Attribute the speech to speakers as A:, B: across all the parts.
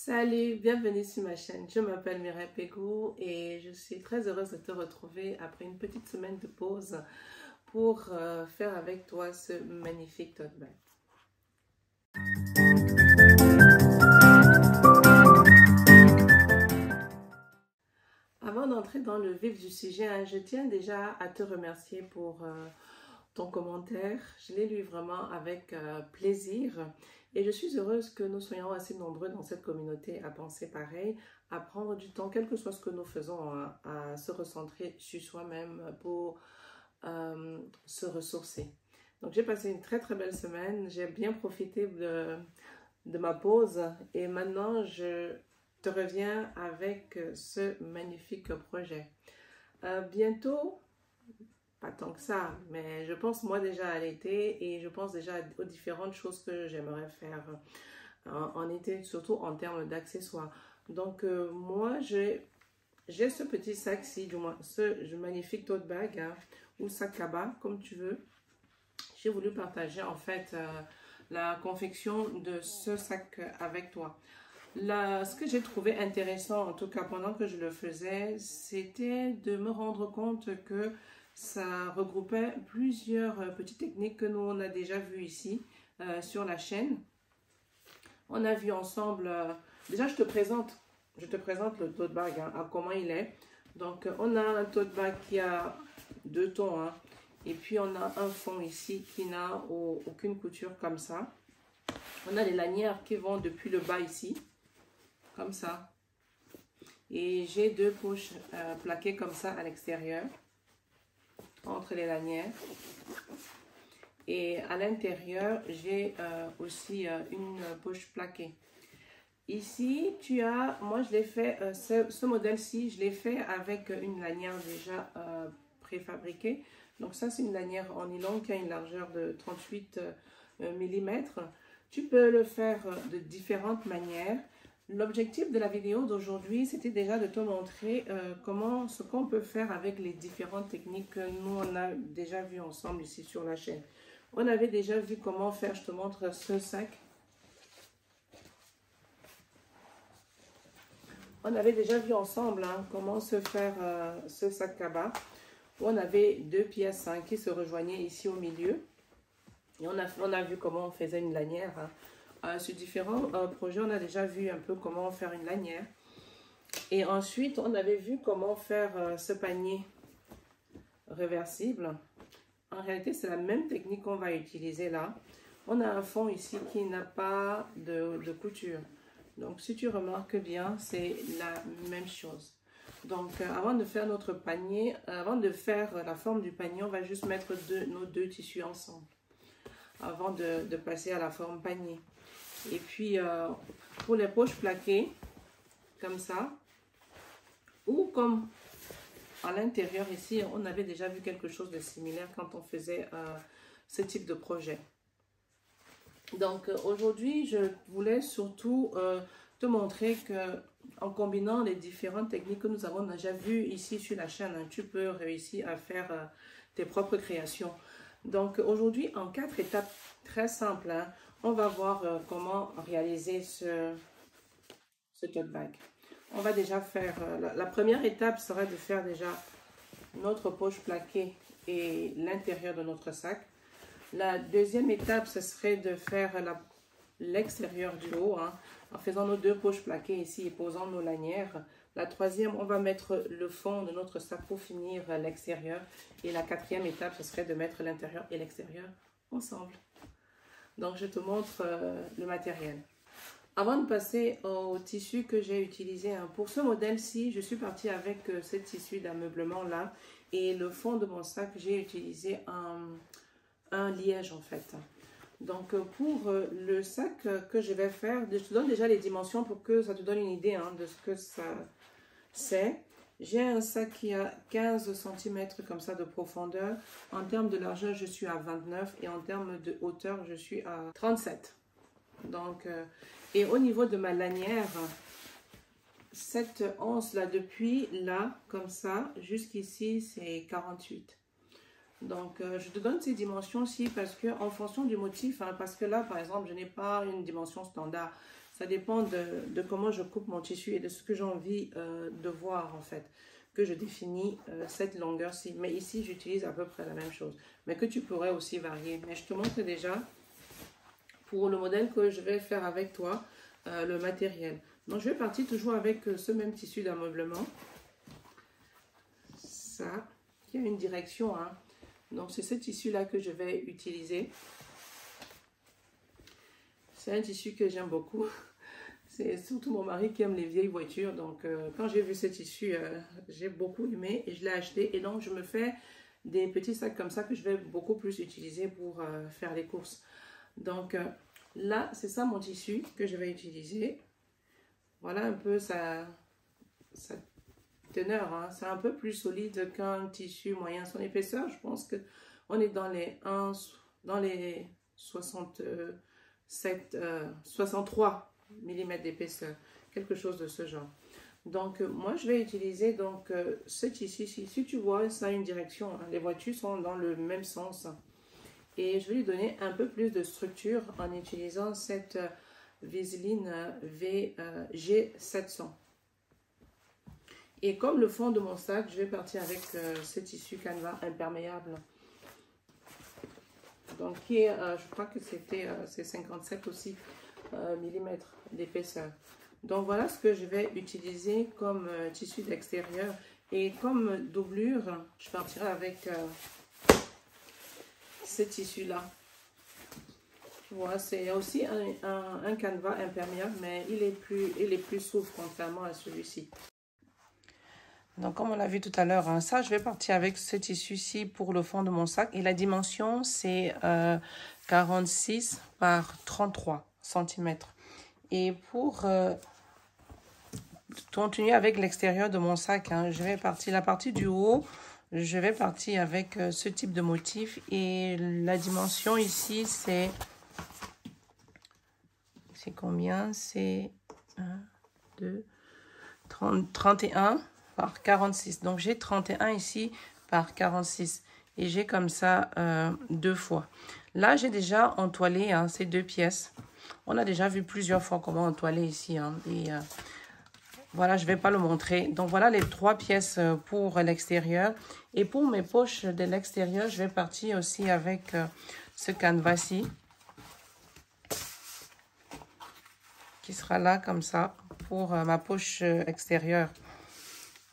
A: Salut, bienvenue sur ma chaîne. Je m'appelle Mireille Pégou et je suis très heureuse de te retrouver après une petite semaine de pause pour faire avec toi ce magnifique tote bag. Avant d'entrer dans le vif du sujet, je tiens déjà à te remercier pour ton commentaire. Je l'ai lu vraiment avec plaisir et je suis heureuse que nous soyons assez nombreux dans cette communauté à penser pareil, à prendre du temps, quel que soit ce que nous faisons, à se recentrer sur soi-même pour se ressourcer. Donc j'ai passé une très belle semaine, j'ai bien profité de ma pause et maintenant je te reviens avec ce magnifique projet. Bientôt, pas tant que ça, mais je pense moi déjà à l'été et je pense déjà aux différentes choses que j'aimerais faire en été, surtout en termes d'accessoires. Donc moi j'ai ce petit sac-ci, du moins ce magnifique tote bag ou sac à bas comme tu veux. J'ai voulu partager en fait la confection de ce sac avec toi. Ce que j'ai trouvé intéressant, en tout cas pendant que je le faisais, c'était de me rendre compte que ça regroupait plusieurs petites techniques que nous on a déjà vues ici sur la chaîne. On a vu ensemble, déjà je te présente le tote bag, à comment il est. Donc on a un tote bag qui a deux tons, et puis on a un fond ici qui n'a aucune couture comme ça. On a les lanières qui vont depuis le bas ici, comme ça. Et j'ai deux poches plaquées comme ça à l'extérieur, entre les lanières. Et à l'intérieur, j'ai aussi une poche plaquée. Ici, tu as, moi je l'ai fait, ce modèle-ci, je l'ai fait avec une lanière déjà préfabriquée. Donc ça, c'est une lanière en nylon qui a une largeur de 38 mm. Tu peux le faire de différentes manières. L'objectif de la vidéo d'aujourd'hui, c'était déjà de te montrer ce qu'on peut faire avec les différentes techniques que nous, on a déjà vu ensemble ici sur la chaîne. On avait déjà vu comment faire, je te montre ce sac. On avait déjà vu ensemble comment se faire ce sac à bas. On avait deux pièces qui se rejoignaient ici au milieu. Et on a vu comment on faisait une lanière. Sur différents projets, on a déjà vu un peu comment faire une lanière. Et ensuite, on avait vu comment faire ce panier réversible. En réalité, c'est la même technique qu'on va utiliser là. On a un fond ici qui n'a pas de couture. Donc, si tu remarques bien, c'est la même chose. Donc, avant de faire notre panier, avant de faire la forme du panier, on va juste mettre nos deux tissus ensemble. Avant de passer à la forme panier. Et puis, pour les poches plaquées, comme ça, ou comme à l'intérieur ici, on avait déjà vu quelque chose de similaire quand on faisait ce type de projet. Donc, aujourd'hui, je voulais surtout te montrer que en combinant les différentes techniques que nous avons déjà vues ici sur la chaîne, tu peux réussir à faire tes propres créations. Donc, aujourd'hui, en 4 étapes très simples, on va voir comment réaliser ce tote bag. On va déjà faire, la première étape sera de faire déjà notre poche plaquée et l'intérieur de notre sac. La deuxième étape, ce serait de faire l'extérieur du haut, en faisant nos deux poches plaquées ici et posant nos lanières. La troisième, on va mettre le fond de notre sac pour finir l'extérieur. Et la quatrième étape, ce serait de mettre l'intérieur et l'extérieur ensemble. Donc, je te montre le matériel. Avant de passer au tissu que j'ai utilisé, pour ce modèle-ci, je suis partie avec ce tissu d'ameublement là. Et le fond de mon sac, j'ai utilisé un liège en fait. Donc, pour le sac que je vais faire, je te donne déjà les dimensions pour que ça te donne une idée de ce que ça c'est. J'ai un sac qui a 15 cm comme ça de profondeur. En termes de largeur, je suis à 29 et en termes de hauteur, je suis à 37. Donc, et au niveau de ma lanière, cette anse là, depuis là, comme ça, jusqu'ici, c'est 48. Donc, je te donne ces dimensions-ci parce que en fonction du motif, parce que là, par exemple, je n'ai pas une dimension standard. Ça dépend de comment je coupe mon tissu et de ce que j'ai envie de voir en fait. Que je définis cette longueur-ci. Mais ici, j'utilise à peu près la même chose. Mais que tu pourrais aussi varier. Mais je te montre déjà pour le modèle que je vais faire avec toi, le matériel. Donc, je vais partir toujours avec ce même tissu d'ameublement. Ça, qui a une direction. Hein. Donc, c'est ce tissu-là que je vais utiliser. C'est un tissu que j'aime beaucoup. C'est surtout mon mari qui aime les vieilles voitures. Donc, quand j'ai vu ce tissu, j'ai beaucoup aimé et je l'ai acheté. Et donc, je me fais des petits sacs comme ça que je vais beaucoup plus utiliser pour faire les courses. Donc, là, c'est ça mon tissu que je vais utiliser. Voilà un peu sa teneur. Hein. C'est un peu plus solide qu'un tissu moyen. Son épaisseur, je pense qu'on est dans les 67, 63 mm d'épaisseur, quelque chose de ce genre. Donc moi je vais utiliser donc ce tissu-ci. Si tu vois, ça a une direction, hein. Les voitures sont dans le même sens et je vais lui donner un peu plus de structure en utilisant cette Viseline G700. Et comme le fond de mon sac, je vais partir avec ce tissu canevas imperméable. Donc qui est, je crois que c'est 57 aussi millimètres d'épaisseur. Donc voilà ce que je vais utiliser comme tissu d'extérieur. Et comme doublure, je partirai avec ce tissu-là. Tu vois, c'est aussi un canevas imperméable, mais il est plus souple contrairement à celui-ci. Donc, comme on l'a vu tout à l'heure, hein, ça, je vais partir avec ce tissu-ci pour le fond de mon sac. Et la dimension, c'est 46 par 33 cm. Et pour continuer avec l'extérieur de mon sac, hein, je vais partir, la partie du haut, je vais partir avec ce type de motif. Et la dimension ici, c'est combien? C'est 1, 2, 31 par 46. Donc, j'ai 31 ici par 46. Et j'ai comme ça 2 fois. Là, j'ai déjà entoilé hein, ces 2 pièces. On a déjà vu plusieurs fois comment entoiler ici. Hein, et voilà, je ne vais pas le montrer. Donc, voilà les 3 pièces pour l'extérieur. Et pour mes poches de l'extérieur, je vais partir aussi avec ce canevas-ci. Qui sera là comme ça pour ma poche extérieure.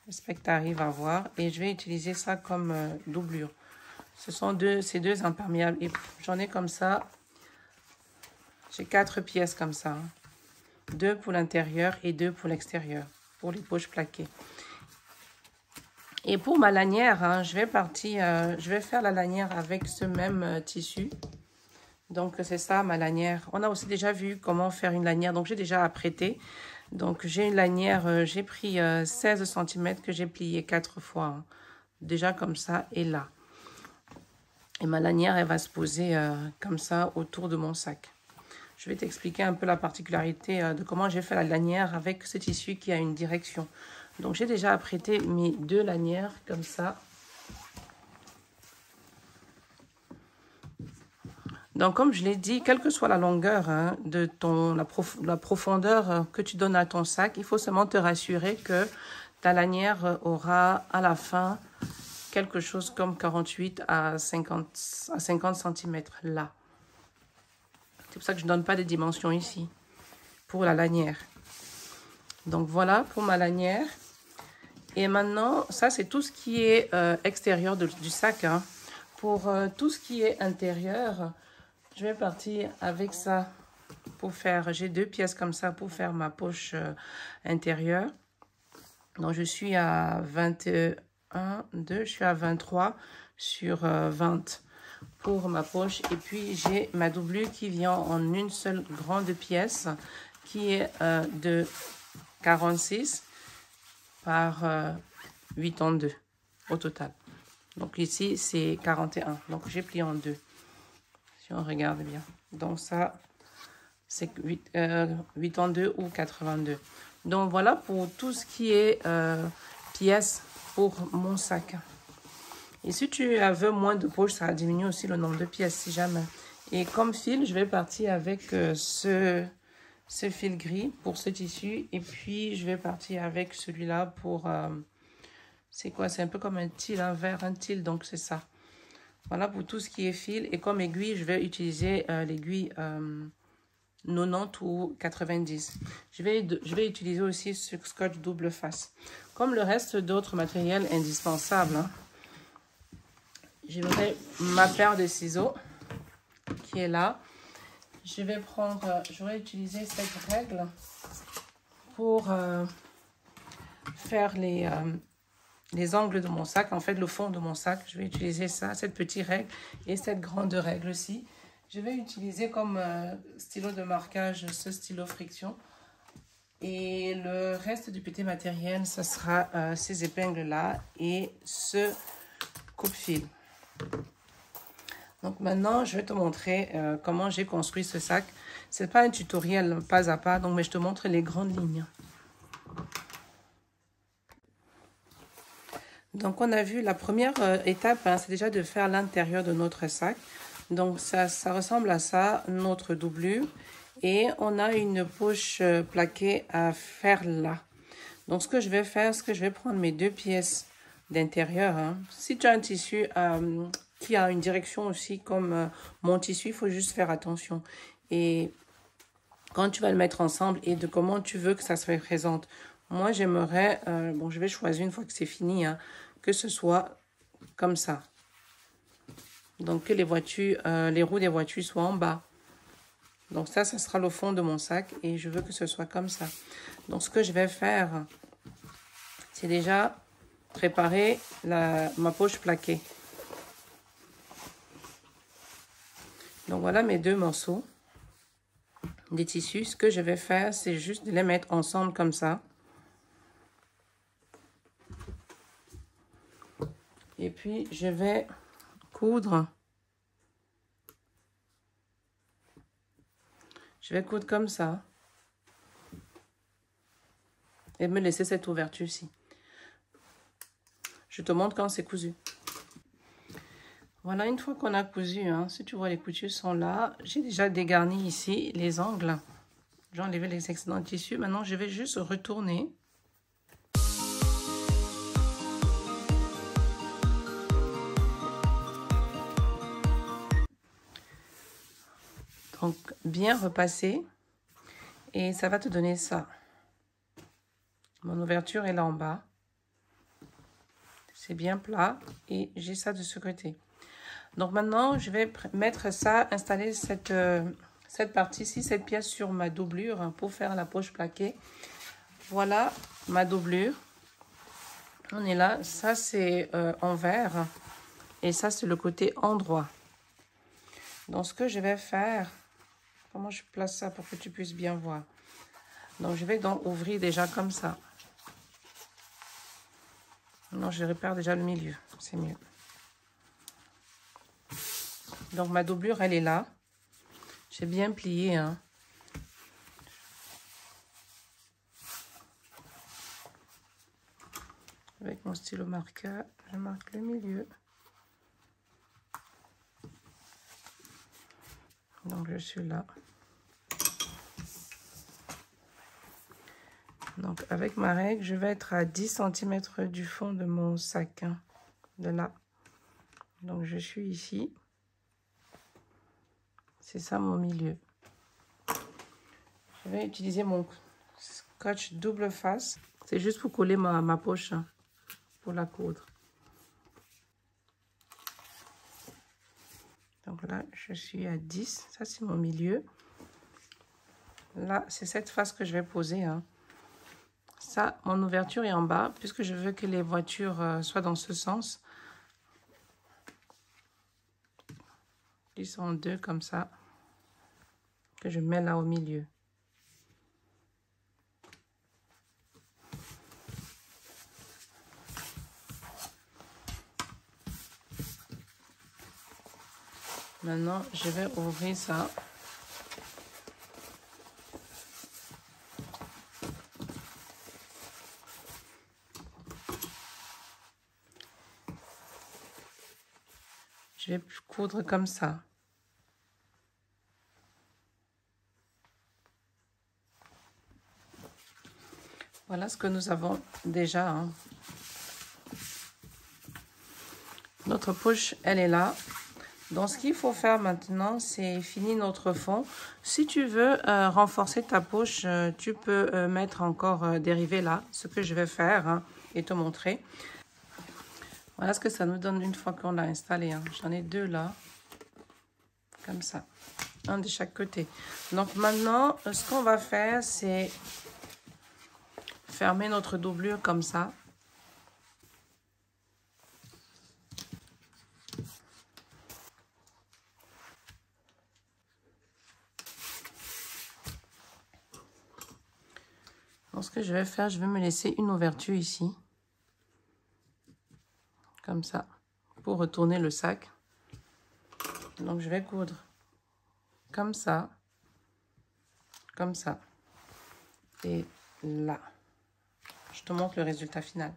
A: J'espère que tu arrives à voir. Et je vais utiliser ça comme doublure. Ce sont ces deux imperméables. Et j'en ai comme ça. J'ai 4 pièces comme ça. Hein. 2 pour l'intérieur et 2 pour l'extérieur. Pour les poches plaquées. Et pour ma lanière, hein, je vais faire la lanière avec ce même tissu. Donc, c'est ça ma lanière. On a aussi déjà vu comment faire une lanière. Donc, j'ai déjà apprêté. Donc, j'ai une lanière, j'ai pris 16 cm que j'ai plié 4 fois. Hein. Déjà comme ça et là. Et ma lanière, elle va se poser comme ça autour de mon sac. Je vais t'expliquer un peu la particularité de comment j'ai fait la lanière avec ce tissu qui a une direction. Donc, j'ai déjà apprêté mes 2 lanières comme ça. Donc, comme je l'ai dit, quelle que soit la longueur hein, de la profondeur que tu donnes à ton sac, il faut seulement te rassurer que ta lanière aura à la fin quelque chose comme 48 à 50 cm là. C'est pour ça que je ne donne pas de dimensions ici pour la lanière. Donc, voilà pour ma lanière. Et maintenant, ça, c'est tout ce qui est extérieur du sac. Hein. Pour tout ce qui est intérieur... Je vais partir avec ça pour faire, j'ai 2 pièces comme ça pour faire ma poche intérieure. Donc, je suis à 21, 2, je suis à 23 sur 20 pour ma poche. Et puis, j'ai ma doublure qui vient en une seule grande pièce qui est de 46 par 82 au total. Donc, ici, c'est 41. Donc, j'ai plié en 2. On regarde bien. Donc ça, c'est 82 ou 82. Donc voilà pour tout ce qui est pièces pour mon sac. Et si tu veux moins de poches, ça diminue aussi le nombre de pièces si jamais. Et comme fil, je vais partir avec ce ce fil gris pour ce tissu. Et puis, je vais partir avec celui-là pour... c'est quoi? C'est un peu comme un til, un vert, un til, donc c'est ça. Voilà pour tout ce qui est fil. Et comme aiguille, je vais utiliser l'aiguille 90 ou 90. Je vais utiliser aussi ce scotch double face. Comme le reste d'autres matériels indispensables, hein, je vais ma paire de ciseaux qui est là. Je vais prendre, je vais utiliser cette règle pour faire les angles de mon sac, en fait le fond de mon sac. Je vais utiliser ça, cette petite règle et cette grande règle aussi. Je vais utiliser comme stylo de marquage ce stylo friction. Et le reste du petit matériel, ce sera ces épingles-là et ce coupe-fil. Donc maintenant, je vais te montrer comment j'ai construit ce sac. Ce n'est pas un tutoriel pas à pas, donc, mais je te montre les grandes lignes. Donc on a vu la première étape, hein, c'est déjà de faire l'intérieur de notre sac. Donc ça ressemble à ça, notre doublure. Et on a une poche plaquée à faire là. Donc ce que je vais faire, c'est que je vais prendre mes deux pièces d'intérieur. Hein. Si tu as un tissu qui a une direction aussi comme mon tissu, il faut juste faire attention. Et quand tu vas le mettre ensemble et de comment tu veux que ça se représente. Moi, j'aimerais, bon, je vais choisir une fois que c'est fini, hein, que ce soit comme ça. Donc, que les roues des voitures soient en bas. Donc, ça sera le fond de mon sac et je veux que ce soit comme ça. Donc, ce que je vais faire, c'est déjà préparer ma poche plaquée. Donc, voilà mes deux morceaux des tissus. Ce que je vais faire, c'est juste de les mettre ensemble comme ça. Et puis, je vais coudre. Je vais coudre comme ça. Et me laisser cette ouverture-ci. Je te montre quand c'est cousu. Voilà, une fois qu'on a cousu, hein, si tu vois, les coutures sont là. J'ai déjà dégarni ici les angles. J'ai enlevé les excédents de tissu. Maintenant, je vais juste retourner. Donc, bien repasser. Et ça va te donner ça. Mon ouverture est là en bas. C'est bien plat. Et j'ai ça de ce côté. Donc maintenant, je vais mettre ça, installer cette partie-ci, cette pièce sur ma doublure hein, pour faire la poche plaquée. Voilà ma doublure. On est là. Ça, c'est en vert. Et ça, c'est le côté endroit. Donc, ce que je vais faire, comment je place ça pour que tu puisses bien voir. Donc, je vais donc ouvrir déjà comme ça. Non, je répare déjà le milieu. C'est mieux. Donc, ma doublure, elle est là. J'ai bien plié, hein. Avec mon stylo marqueur, je marque le milieu. Donc, je suis là. Donc, avec ma règle, je vais être à 10 cm du fond de mon sac. Hein, de là. Donc, je suis ici. C'est ça mon milieu. Je vais utiliser mon scotch double face. C'est juste pour coller ma poche, hein, pour la coudre. Donc là, je suis à 10. Ça, c'est mon milieu. Là, c'est cette face que je vais poser. Hein. Ça, mon ouverture est en bas, puisque je veux que les voitures soient dans ce sens. Ils sont deux comme ça, que je mets là au milieu. Maintenant, je vais ouvrir ça. Je vais coudre comme ça. Voilà ce que nous avons déjà. Hein. Notre poche, elle est là. Donc, ce qu'il faut faire maintenant, c'est finir notre fond. Si tu veux renforcer ta poche, tu peux mettre encore dérivé là, ce que je vais faire hein, et te montrer. Voilà ce que ça nous donne une fois qu'on l'a installé. Hein. J'en ai deux là, comme ça, un de chaque côté. Donc maintenant, ce qu'on va faire, c'est fermer notre doublure comme ça. Donc ce que je vais faire, je vais me laisser une ouverture ici. Comme ça, pour retourner le sac. Donc je vais coudre comme ça, et là. Je te montre le résultat final.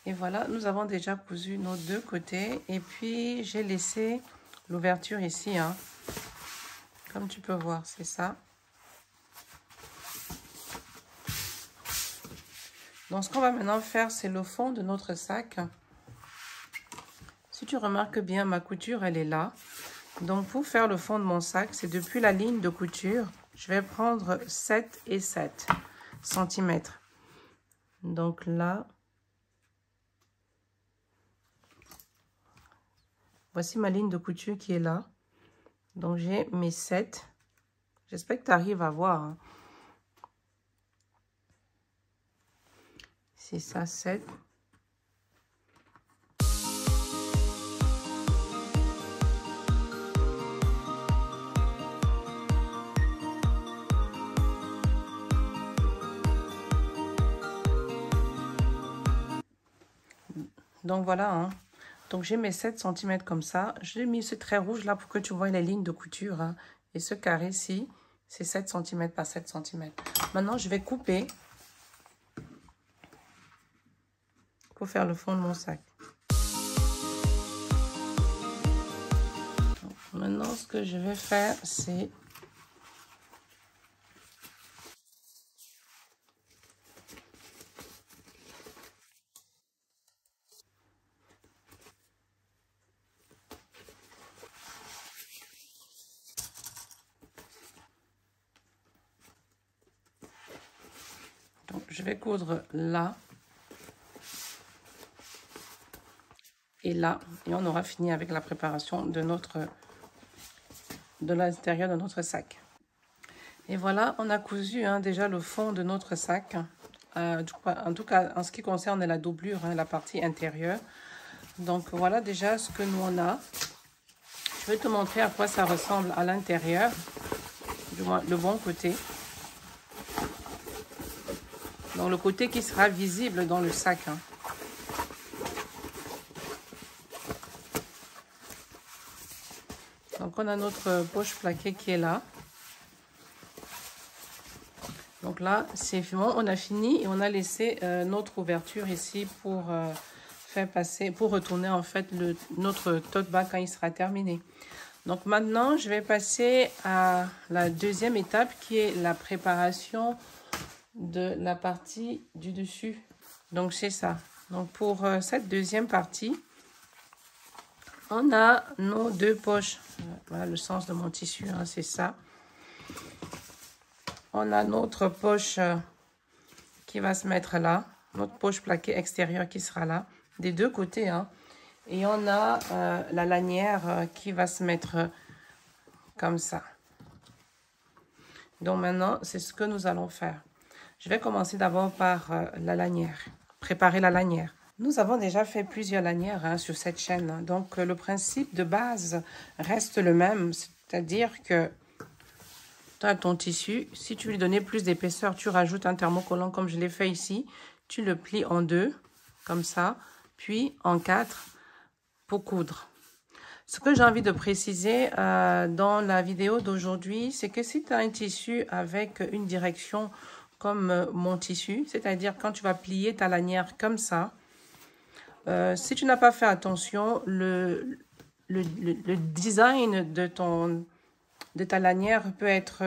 A: Et voilà, nous avons déjà cousu nos deux côtés. Et puis, j'ai laissé l'ouverture ici. Hein. Comme tu peux voir, c'est ça. Donc, ce qu'on va maintenant faire, c'est le fond de notre sac. Si tu remarques bien, ma couture, elle est là. Donc, pour faire le fond de mon sac, c'est depuis la ligne de couture, je vais prendre 7 et 7 cm. Donc là, voici ma ligne de couture qui est là. Donc, j'ai mes 7. J'espère que tu arrives à voir. Hein. C'est ça, 7. Donc voilà, hein. Donc j'ai mes 7 cm comme ça. J'ai mis ce trait rouge là pour que tu vois les lignes de couture. Hein. Et ce carré-ci, c'est 7 cm par 7 cm. Maintenant, je vais couper pour faire le fond de mon sac. Donc, maintenant, ce que je vais faire, c'est... Donc, je vais coudre là et là. Et on aura fini avec la préparation de l'intérieur de notre sac. Et voilà, on a cousu hein, déjà le fond de notre sac. En tout cas, en ce qui concerne la doublure, hein, la partie intérieure. Donc, voilà déjà ce que nous on a. Je vais te montrer à quoi ça ressemble à l'intérieur, du moins le bon côté. Donc, le côté qui sera visible dans le sac. Hein. Donc, on a notre poche plaquée qui est là. Donc là, c'est bon, on a fini et on a laissé notre ouverture ici pour faire passer, pour retourner en fait notre tote bag quand il sera terminé. Donc maintenant, je vais passer à la deuxième étape qui est la préparation de la partie du dessus. Donc c'est ça. Donc pour cette deuxième partie, on a nos deux poches. Voilà le sens de mon tissu, hein, c'est ça. On a notre poche qui va se mettre là. Notre poche plaquée extérieure qui sera là. Des deux côtés. Hein. Et on a la lanière qui va se mettre comme ça. Donc maintenant, c'est ce que nous allons faire. Je vais commencer d'abord par la lanière. Préparer la lanière. Nous avons déjà fait plusieurs lanières hein, sur cette chaîne. Hein. Donc le principe de base reste le même. C'est-à-dire que tu as ton tissu. Si tu veux lui donner plus d'épaisseur, tu rajoutes un thermocollant comme je l'ai fait ici. Tu le plies en deux, comme ça, puis en 4 pour coudre. Ce que j'ai envie de préciser dans la vidéo d'aujourd'hui, c'est que si tu as un tissu avec une direction comme mon tissu, c'est-à-dire quand tu vas plier ta lanière comme ça, si tu n'as pas fait attention, le design de ta lanière peut être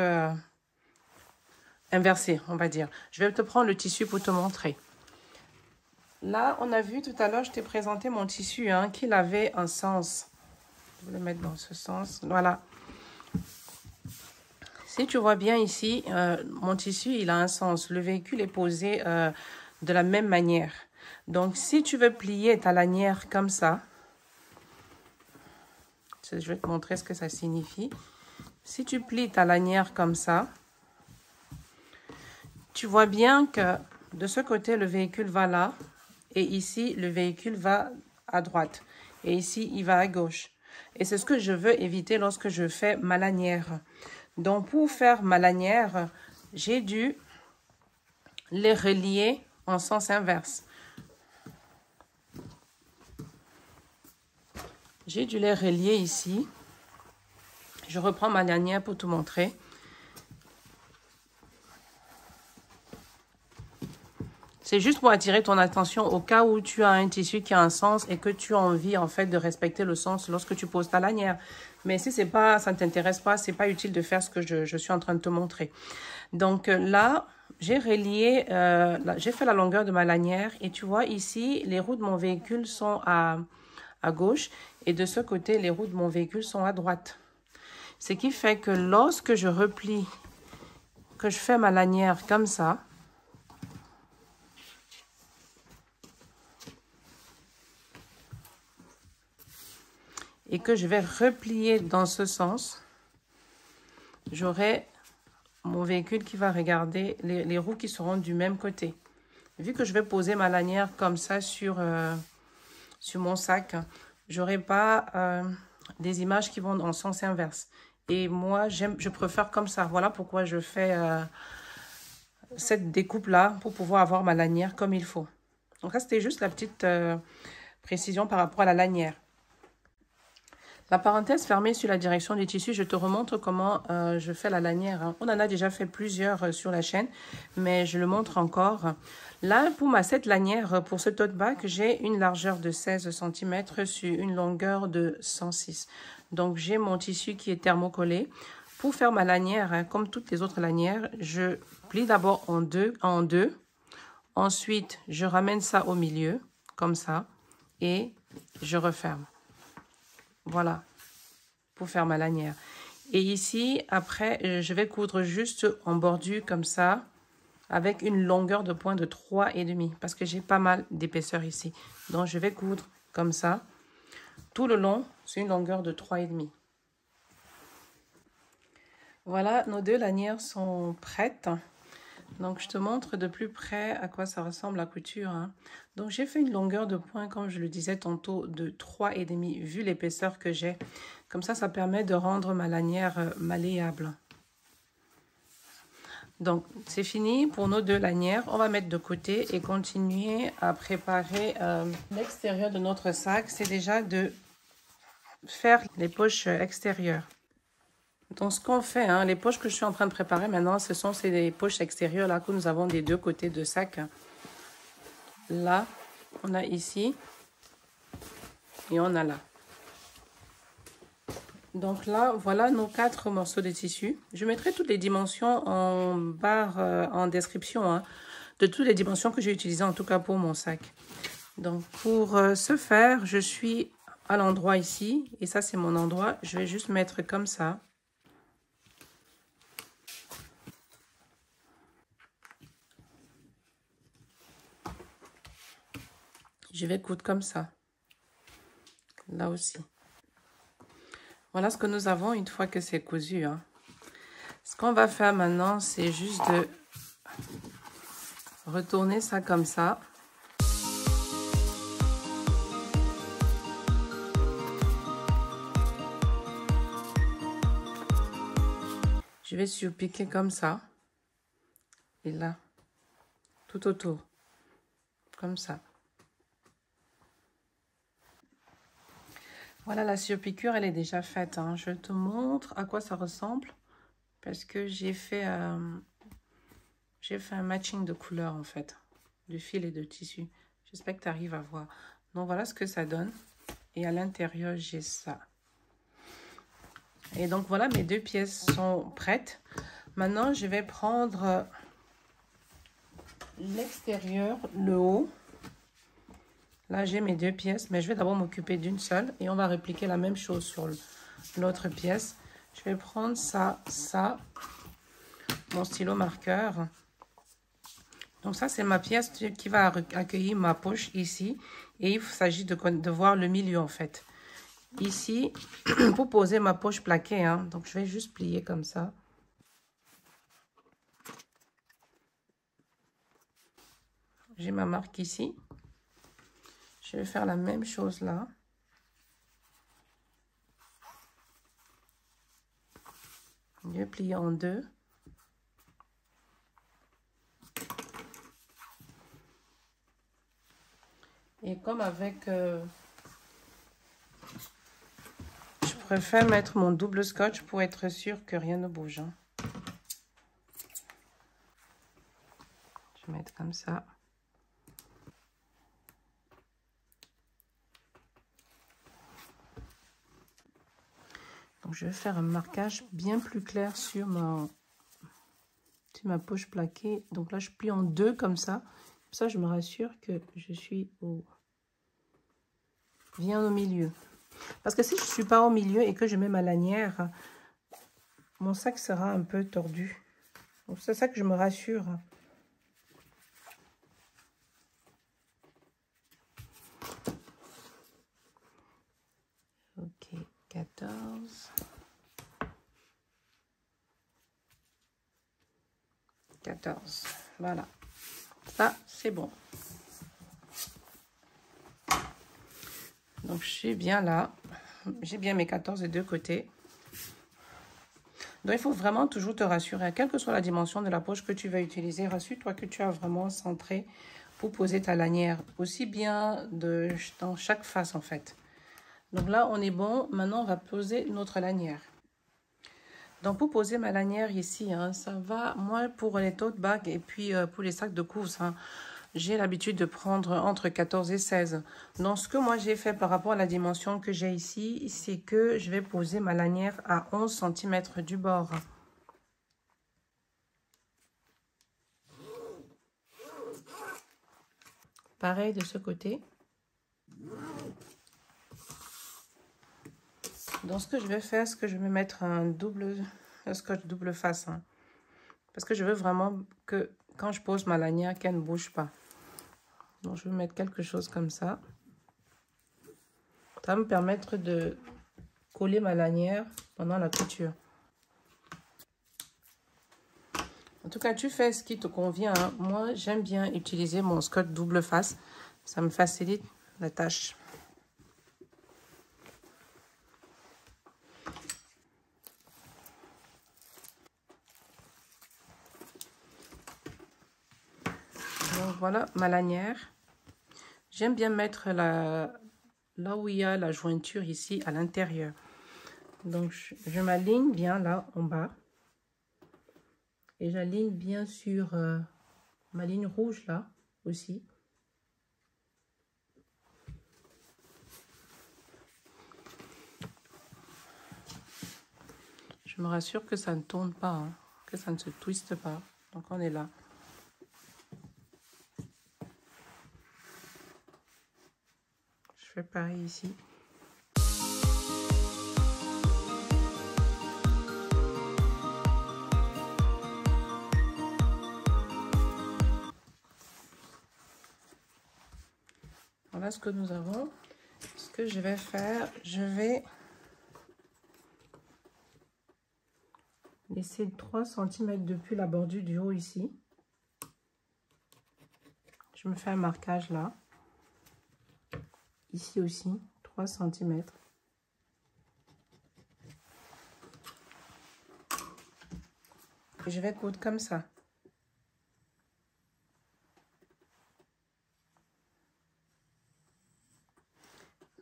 A: inversé, on va dire. Je vais te prendre le tissu pour te montrer. Là, on a vu tout à l'heure, je t'ai présenté mon tissu, hein, qu'il avait un sens. Je vais le mettre dans ce sens. Voilà. Si tu vois bien ici, mon tissu, il a un sens. Le véhicule est posé de la même manière. Donc, si tu veux plier ta lanière comme ça, je vais te montrer ce que ça signifie. Si tu plies ta lanière comme ça, tu vois bien que de ce côté, le véhicule va là. Et ici, le véhicule va à droite. Et ici, il va à gauche. Et c'est ce que je veux éviter lorsque je fais ma lanière. Donc, pour faire ma lanière, j'ai dû les relier en sens inverse. J'ai dû les relier ici. Je reprends ma lanière pour te montrer. C'est juste pour attirer ton attention au cas où tu as un tissu qui a un sens et que tu as envie en fait de respecter le sens lorsque tu poses ta lanière. Mais si c'est pas, ça ne t'intéresse pas, c'est pas utile de faire ce que je suis en train de te montrer. Donc là, j'ai relié, j'ai fait la longueur de ma lanière et tu vois ici, les roues de mon véhicule sont à gauche et de ce côté, les roues de mon véhicule sont à droite. Ce qui fait que lorsque je replie, que je fais ma lanière comme ça, et que je vais replier dans ce sens, j'aurai mon véhicule qui va regarder les roues qui seront du même côté. Vu que je vais poser ma lanière comme ça sur mon sac, j'aurai pas des images qui vont en sens inverse. Et moi, je préfère comme ça. Voilà pourquoi je fais cette découpe-là pour pouvoir avoir ma lanière comme il faut. Donc ça, c'était juste la petite précision par rapport à la lanière. La parenthèse fermée sur la direction du tissu, je te remontre comment je fais la lanière. Hein. On en a déjà fait plusieurs sur la chaîne, mais je le montre encore. Là, pour cette lanière, pour ce tote bag, j'ai une largeur de 16 cm sur une longueur de 106. Donc, j'ai mon tissu qui est thermocollé. Pour faire ma lanière, hein, comme toutes les autres lanières, je plie d'abord en deux. Ensuite, je ramène ça au milieu, comme ça, et je referme. Voilà, pour faire ma lanière. Et ici, après, je vais coudre juste en bordure comme ça, avec une longueur de point de 3,5, parce que j'ai pas mal d'épaisseur ici. Donc, je vais coudre comme ça. Tout le long, c'est une longueur de 3,5. Voilà, nos deux lanières sont prêtes. Donc, je te montre de plus près à quoi ça ressemble la couture. Hein. Donc, j'ai fait une longueur de point, comme je le disais tantôt, de 3,5, vu l'épaisseur que j'ai. Comme ça permet de rendre ma lanière malléable. Donc, c'est fini pour nos deux lanières. On va mettre de côté et continuer à préparer l'extérieur de notre sac. C'est déjà de faire les poches extérieures. Donc, ce qu'on fait, hein, les poches que je suis en train de préparer maintenant, ce sont ces poches extérieures là que nous avons des deux côtés de sac. Là, on a ici et on a là. Donc là, voilà nos 4 morceaux de tissu. Je mettrai toutes les dimensions en barre en description, hein, de toutes les dimensions que j'ai utilisées en tout cas pour mon sac. Donc pour ce faire, je suis à l'endroit ici et ça c'est mon endroit. Je vais juste mettre comme ça. Je vais coudre comme ça. Là aussi. Voilà ce que nous avons une fois que c'est cousu. Hein. Ce qu'on va faire maintenant, c'est juste de retourner ça comme ça. Je vais surpiquer comme ça. Et là, tout autour. Comme ça. Voilà, la surpiqûre, elle est déjà faite. Hein. Je te montre à quoi ça ressemble. Parce que j'ai fait un matching de couleurs, en fait. De fil et de tissu. J'espère que tu arrives à voir. Donc, voilà ce que ça donne. Et à l'intérieur, j'ai ça. Et donc, voilà, mes deux pièces sont prêtes. Maintenant, je vais prendre l'extérieur, le haut. Là, j'ai mes deux pièces, mais je vais d'abord m'occuper d'une seule et on va répliquer la même chose sur l'autre pièce. Je vais prendre ça, mon stylo marqueur. Donc ça, c'est ma pièce qui va accueillir ma poche ici. Et il s'agit de voir le milieu en fait. Ici, pour poser ma poche plaquée, hein. Donc je vais juste plier comme ça. J'ai ma marque ici. Je vais faire la même chose là. Je vais plier en deux. Et comme avec... je préfère mettre mon double scotch pour être sûr que rien ne bouge. Hein. Je vais mettre comme ça. Donc, je vais faire un marquage bien plus clair sur ma poche plaquée. Donc là, je plie en deux comme ça. Comme ça, je me rassure que je suis bien au milieu. Parce que si je ne suis pas au milieu et que je mets ma lanière, mon sac sera un peu tordu. Donc c'est ça que je me rassure. Ok, 14. 14. Voilà. Ça, c'est bon. Donc, je suis bien là. J'ai bien mes 14 des deux côtés. Donc, il faut vraiment toujours te rassurer. Quelle que soit la dimension de la poche que tu vas utiliser, rassure-toi que tu as vraiment centré pour poser ta lanière. Aussi bien dans chaque face, en fait. Donc là, on est bon. Maintenant, on va poser notre lanière. Donc, pour poser ma lanière ici, hein, ça va, moi, pour les tote bags et puis pour les sacs de course, hein, j'ai l'habitude de prendre entre 14 et 16. Donc, ce que moi, j'ai fait par rapport à la dimension que j'ai ici, c'est que je vais poser ma lanière à 11 cm du bord. Pareil de ce côté. Donc, ce que je vais faire, c'est que je vais mettre un scotch double face. Hein, parce que je veux vraiment que quand je pose ma lanière, qu'elle ne bouge pas. Donc, je vais mettre quelque chose comme ça. Ça va me permettre de coller ma lanière pendant la couture. En tout cas, tu fais ce qui te convient. Hein. Moi, j'aime bien utiliser mon scotch double face. Ça me facilite la tâche. Donc, voilà ma lanière. J'aime bien mettre là où il y a la jointure ici à l'intérieur. Donc, je m'aligne bien là en bas. Et j'aligne bien sur ma ligne rouge là aussi. Je me rassure que ça ne tourne pas, hein, que ça ne se twiste pas. Donc, on est là. Je fais pareil ici. Voilà ce que nous avons. Ce que je vais faire, je vais laisser 3 cm depuis la bordure du haut ici. Je me fais un marquage là. Ici aussi, 3 cm. Et je vais coudre comme ça.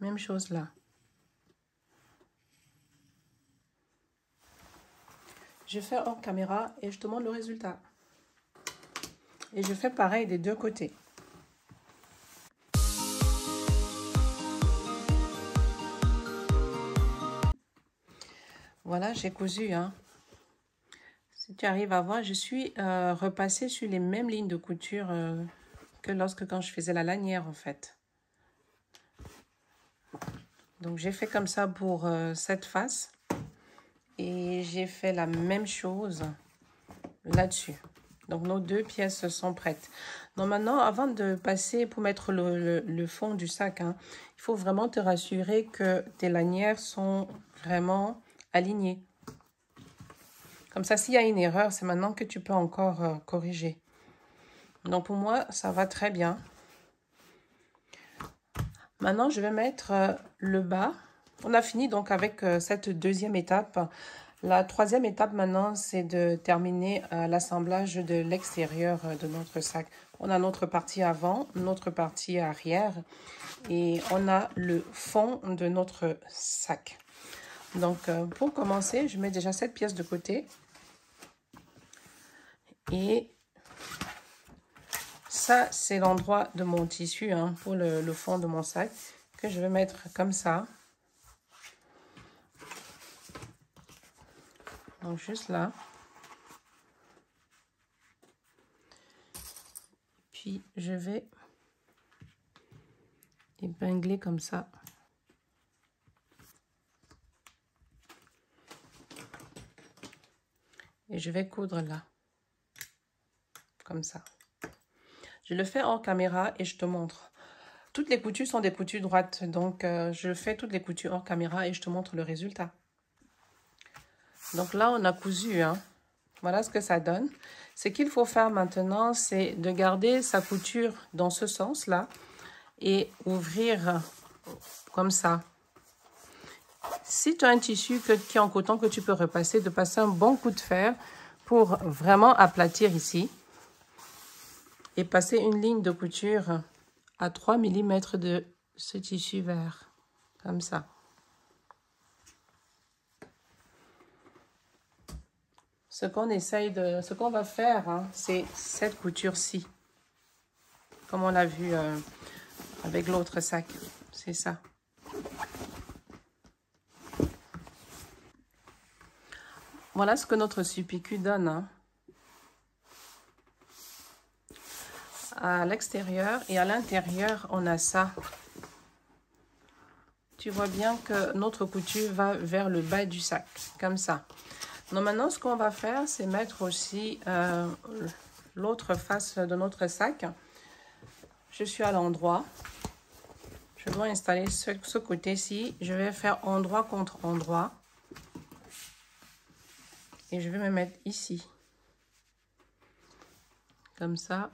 A: Même chose là. Je fais hors caméra et je te montre le résultat. Et je fais pareil des deux côtés. Voilà, j'ai cousu. Hein. Si tu arrives à voir, je suis repassée sur les mêmes lignes de couture que quand je faisais la lanière en fait. Donc j'ai fait comme ça pour cette face et j'ai fait la même chose là-dessus. Donc nos deux pièces sont prêtes. Donc maintenant, avant de passer pour mettre le fond du sac, hein, il faut vraiment te rassurer que tes lanières sont vraiment alignées. Comme ça, s'il y a une erreur, c'est maintenant que tu peux encore corriger. Donc pour moi, ça va très bien. Maintenant, je vais mettre le bas. On a fini donc avec cette deuxième étape. La troisième étape maintenant, c'est de terminer l'assemblage de l'extérieur de notre sac. On a notre partie avant, notre partie arrière et on a le fond de notre sac. Donc, pour commencer, je mets déjà cette pièce de côté. Et ça, c'est l'endroit de mon tissu hein, pour le fond de mon sac que je vais mettre comme ça. Donc, juste là. Puis, je vais épingler comme ça. Et je vais coudre là. Comme ça. Je le fais en caméra et je te montre. Toutes les coutures sont des coutures droites. Donc, je fais toutes les coutures hors caméra et je te montre le résultat. Donc là, on a cousu. Hein. Voilà ce que ça donne. Ce qu'il faut faire maintenant, c'est de garder sa couture dans ce sens-là et ouvrir comme ça. Si tu as un tissu qui est en coton que tu peux repasser, de passer un bon coup de fer pour vraiment aplatir ici et passer une ligne de couture à 3 mm de ce tissu vert, comme ça. Ce qu'on va faire, hein, c'est cette couture-ci, comme on l'a vu avec l'autre sac, c'est ça. Voilà ce que notre SUPQ donne. Hein. À l'extérieur et à l'intérieur, on a ça. Tu vois bien que notre couture va vers le bas du sac, comme ça. Donc maintenant, ce qu'on va faire, c'est mettre aussi l'autre face de notre sac. Je suis à l'endroit. Je dois installer ce côté-ci. Je vais faire endroit contre endroit. Et je vais me mettre ici. Comme ça.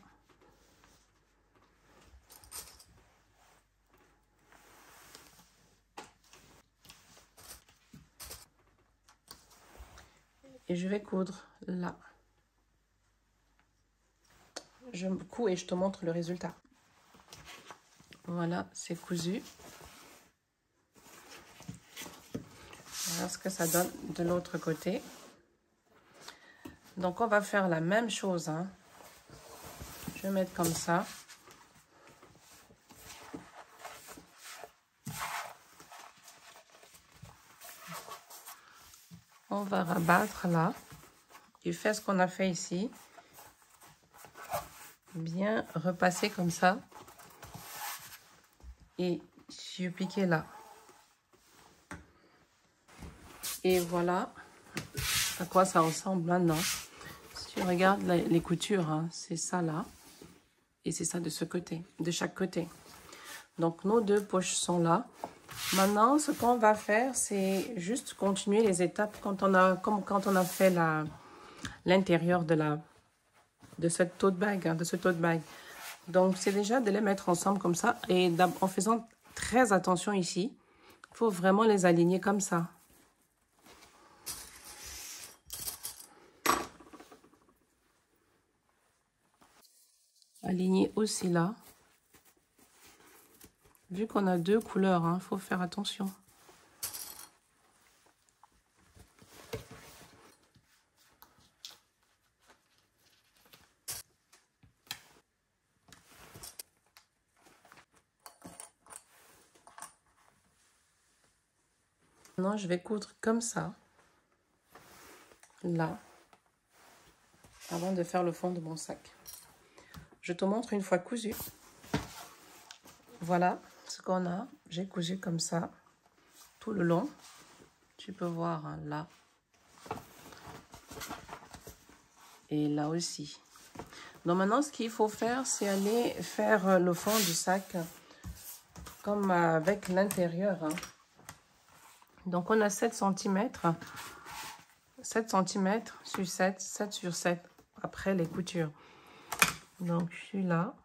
A: Et je vais coudre là. Je couds et je te montre le résultat. Voilà, c'est cousu. Voilà ce que ça donne de l'autre côté. Donc, on va faire la même chose. Hein. Je vais mettre comme ça. On va rabattre là. Et faire ce qu'on a fait ici. Bien repasser comme ça. Et je vais piquer là. Et voilà à quoi ça ressemble maintenant. Si tu regardes les coutures, hein, c'est ça là. Et c'est ça de ce côté, de chaque côté. Donc, nos deux poches sont là. Maintenant, ce qu'on va faire, c'est juste continuer les étapes comme quand on a fait l'intérieur de cette tote bag, hein, de ce tote bag. Donc, c'est déjà de les mettre ensemble comme ça. Et en faisant très attention ici, il faut vraiment les aligner comme ça. Aligner aussi là. Vu qu'on a deux couleurs, il faut faire attention. Maintenant, je vais coudre comme ça. Là. avant de faire le fond de mon sac. Je te montre une fois cousu. Voilà ce qu'on a. J'ai cousu comme ça tout le long. Tu peux voir hein, là. Et là aussi. Donc maintenant, ce qu'il faut faire, c'est aller faire le fond du sac comme avec l'intérieur. Hein. Donc on a 7 cm. 7 cm sur 7, 7 sur 7 après les coutures. Donc je suis là.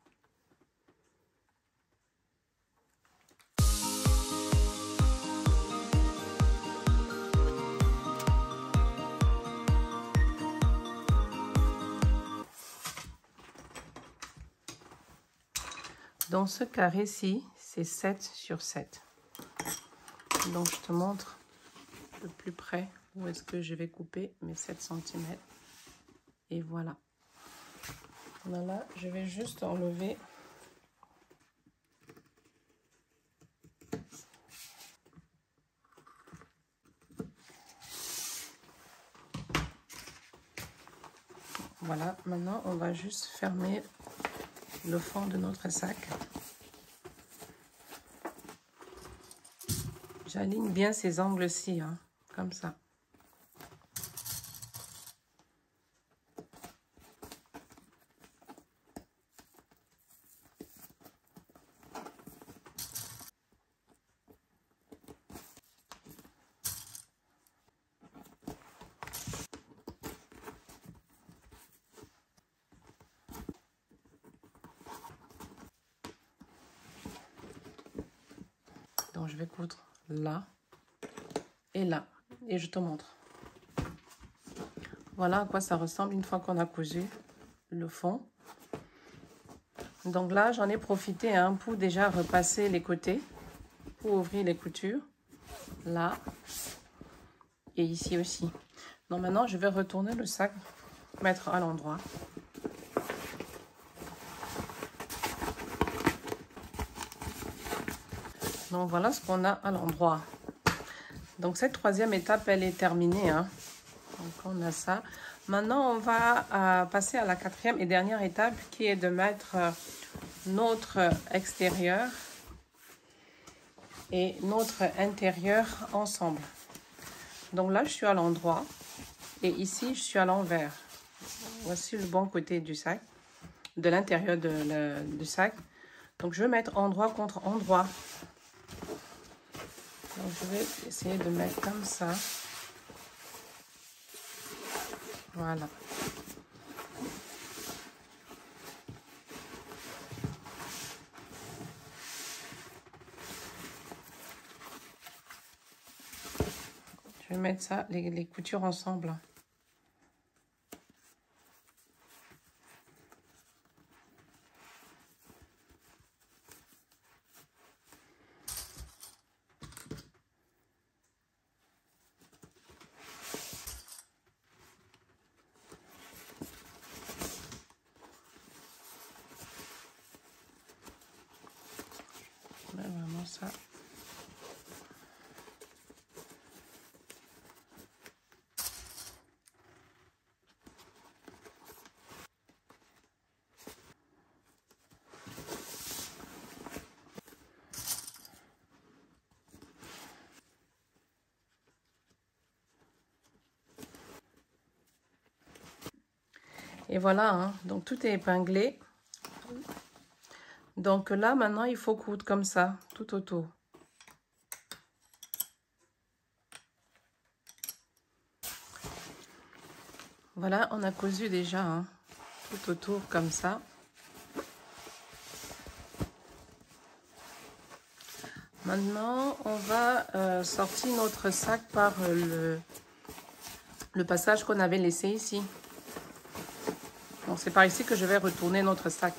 A: Dans ce carré-ci, c'est 7 sur 7. Donc, je te montre de plus près où est-ce que je vais couper mes 7 cm. Et voilà. Voilà, je vais juste enlever. Voilà, maintenant, on va juste fermer le fond de notre sac. J'aligne bien ces angles-ci, hein, comme ça. Donc, je vais coudre là et là. Et je te montre. Voilà à quoi ça ressemble une fois qu'on a cousu le fond. Donc là, j'en ai profité hein, pour déjà repasser les côtés, pour ouvrir les coutures. Là et ici aussi. Donc maintenant, je vais retourner le sac, mettre à l'endroit. Donc voilà ce qu'on a à l'endroit. Donc cette troisième étape, elle est terminée. Hein. Donc on a ça. Maintenant, on va passer à la quatrième et dernière étape qui est de mettre notre extérieur et notre intérieur ensemble. Donc là, je suis à l'endroit et ici, je suis à l'envers. Voici le bon côté du sac, de l'intérieur du sac. Donc, je vais mettre endroit contre endroit. Donc, je vais essayer de mettre comme ça. Voilà. Je vais mettre ça, les coutures ensemble. Vraiment ça. Et voilà, hein, donc tout est épinglé. Donc là, maintenant, il faut coudre comme ça, tout autour. Voilà, on a cousu déjà, hein, tout autour comme ça. Maintenant, on va sortir notre sac par le passage qu'on avait laissé ici. Donc, c'est par ici que je vais retourner notre sac.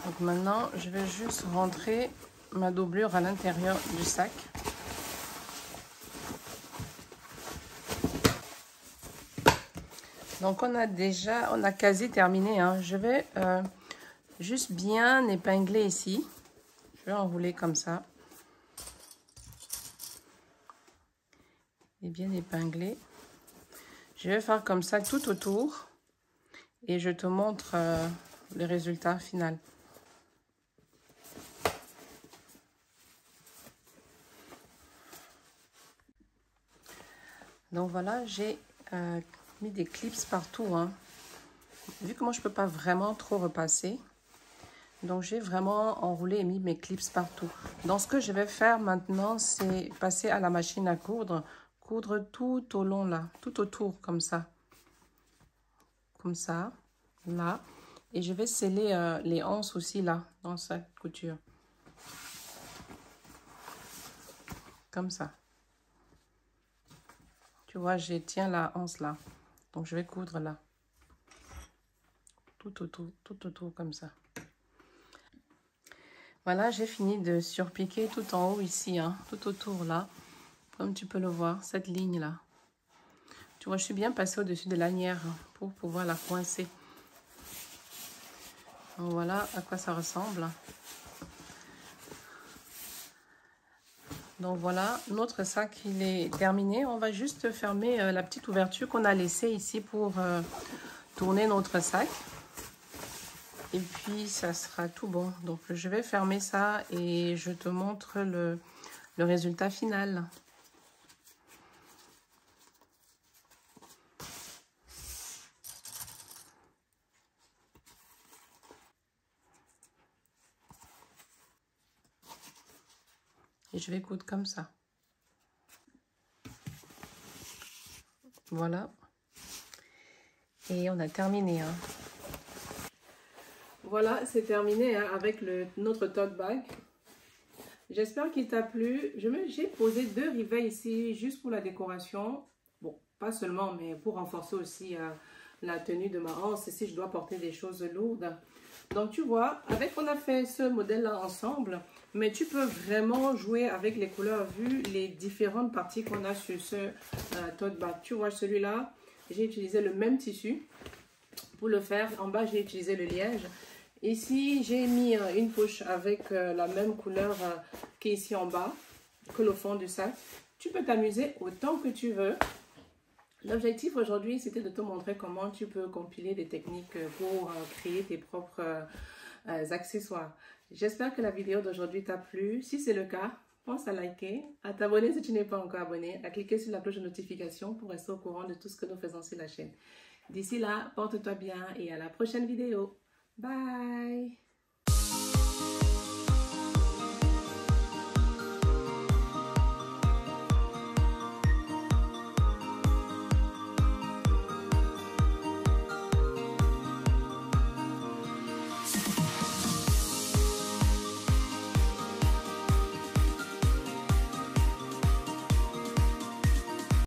A: Donc maintenant, je vais juste rentrer ma doublure à l'intérieur du sac. Donc on a quasi terminé, hein. Je vais juste bien épingler ici. Je vais enrouler comme ça. Et bien épingler. Je vais faire comme ça tout autour. Et je te montre le résultat final. Donc voilà, j'ai mis des clips partout, hein. Vu que moi je peux pas vraiment trop repasser, donc j'ai vraiment enroulé et mis mes clips partout. Donc ce que je vais faire maintenant, c'est passer à la machine à coudre tout au long là, tout autour comme ça, là, et je vais sceller les anses aussi là dans cette couture, comme ça. Tu vois, je tiens la anse là, donc je vais coudre là, tout autour comme ça. Voilà, j'ai fini de surpiquer tout en haut ici, hein, tout autour là, comme tu peux le voir, cette ligne là. Tu vois, je suis bien passée au-dessus de l'anière pour pouvoir la coincer. Donc voilà à quoi ça ressemble. Donc voilà, notre sac il est terminé. On va juste fermer la petite ouverture qu'on a laissée ici pour tourner notre sac. Et puis ça sera tout bon. Donc je vais fermer ça et je te montre le résultat final. Et je vais coudre comme ça. Voilà. Et on a terminé, hein. Voilà, c'est terminé, hein, avec notre tote bag. J'espère qu'il t'a plu. J'ai posé 2 rivets ici juste pour la décoration. Bon, pas seulement, mais pour renforcer aussi la tenue de ma hanse si je dois porter des choses lourdes. Donc tu vois, on a fait ce modèle-là ensemble, mais tu peux vraiment jouer avec les couleurs vu les différentes parties qu'on a sur ce tote bag. Tu vois, celui-là, j'ai utilisé le même tissu pour le faire. En bas, j'ai utilisé le liège. Ici, j'ai mis une poche avec la même couleur qui est ici en bas, que le fond du sac. Tu peux t'amuser autant que tu veux. L'objectif aujourd'hui, c'était de te montrer comment tu peux compiler des techniques pour créer tes propres accessoires. J'espère que la vidéo d'aujourd'hui t'a plu. Si c'est le cas, pense à liker, à t'abonner si tu n'es pas encore abonné, à cliquer sur la cloche de notification pour rester au courant de tout ce que nous faisons sur la chaîne. D'ici là, porte-toi bien et à la prochaine vidéo. Bye!